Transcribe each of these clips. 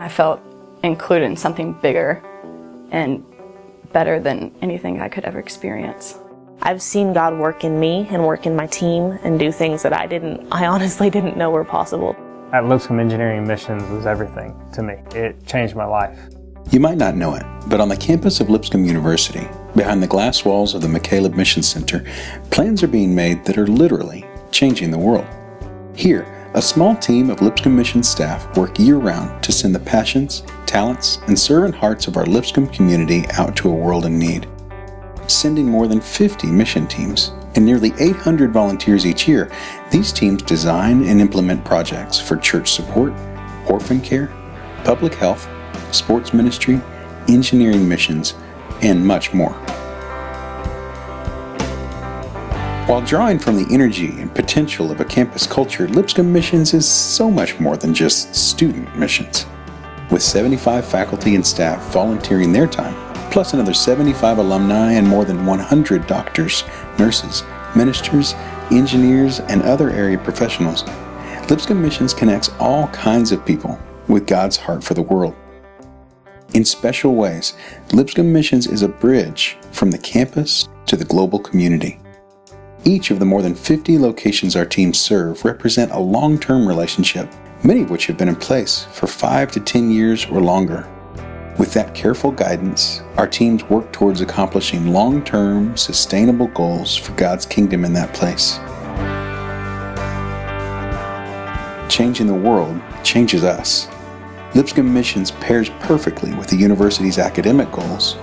I felt included in something bigger and better than anything I could ever experience. I've seen God work in me and work in my team and do things that I honestly didn't know were possible. At Lipscomb Missions was everything to me. It changed my life. You might not know it, but on the campus of Lipscomb University, behind the glass walls of the Lipscomb Missions Center, plans are being made that are literally changing the world. Here, a small team of Lipscomb Missions staff work year-round to send the passions, talents, and servant hearts of our Lipscomb community out to a world in need. Sending more than 50 mission teams and nearly 800 volunteers each year, these teams design and implement projects for church support, orphan care, public health, sports ministry, engineering missions, and much more. While drawing from the energy and potential of a campus culture, Lipscomb Missions is so much more than just student missions. With 75 faculty and staff volunteering their time, plus another 75 alumni and more than 100 doctors, nurses, ministers, engineers, and other area professionals, Lipscomb Missions connects all kinds of people with God's heart for the world. In special ways, Lipscomb Missions is a bridge from the campus to the global community. Each of the more than 50 locations our teams serve represent a long-term relationship, many of which have been in place for 5 to 10 years or longer. With that careful guidance, our teams work towards accomplishing long-term, sustainable goals for God's kingdom in that place. Changing the world changes us. Lipscomb Missions pairs perfectly with the university's academic goals,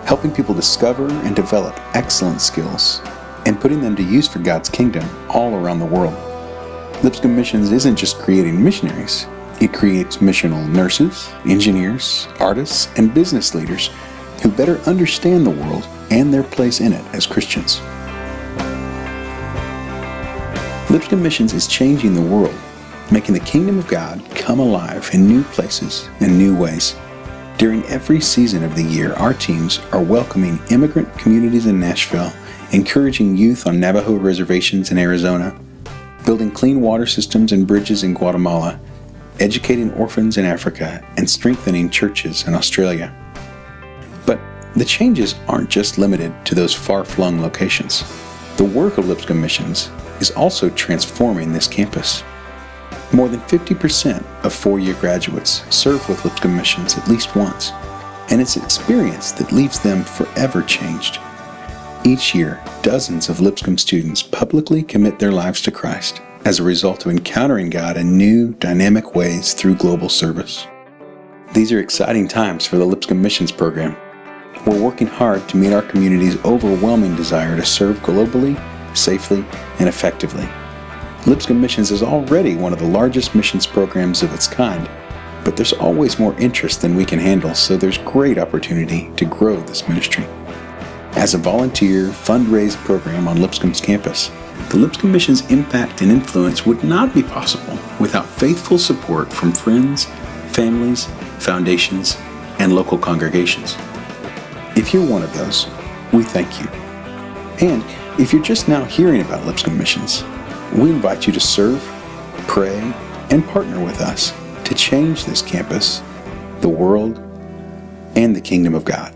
helping people discover and develop excellent skills and putting them to use for God's kingdom all around the world. Lipscomb Missions isn't just creating missionaries. It creates missional nurses, engineers, artists, and business leaders who better understand the world and their place in it as Christians. Lipscomb Missions is changing the world, making the kingdom of God come alive in new places and new ways. During every season of the year, our teams are welcoming immigrant communities in Nashville, encouraging youth on Navajo reservations in Arizona, building clean water systems and bridges in Guatemala, educating orphans in Africa, and strengthening churches in Australia. But the changes aren't just limited to those far-flung locations. The work of Lipscomb Missions is also transforming this campus. More than 50% of four-year graduates serve with Lipscomb Missions at least once, and it's experience that leaves them forever changed. Each year, dozens of Lipscomb students publicly commit their lives to Christ as a result of encountering God in new, dynamic ways through global service. These are exciting times for the Lipscomb Missions program. We're working hard to meet our community's overwhelming desire to serve globally, safely, and effectively. Lipscomb Missions is already one of the largest missions programs of its kind, but there's always more interest than we can handle, so there's great opportunity to grow this ministry. As a volunteer, fundraised program on Lipscomb's campus, the Lipscomb Missions impact and influence would not be possible without faithful support from friends, families, foundations, and local congregations. If you're one of those, we thank you. And if you're just now hearing about Lipscomb Missions, we invite you to serve, pray, and partner with us to change this campus, the world, and the kingdom of God.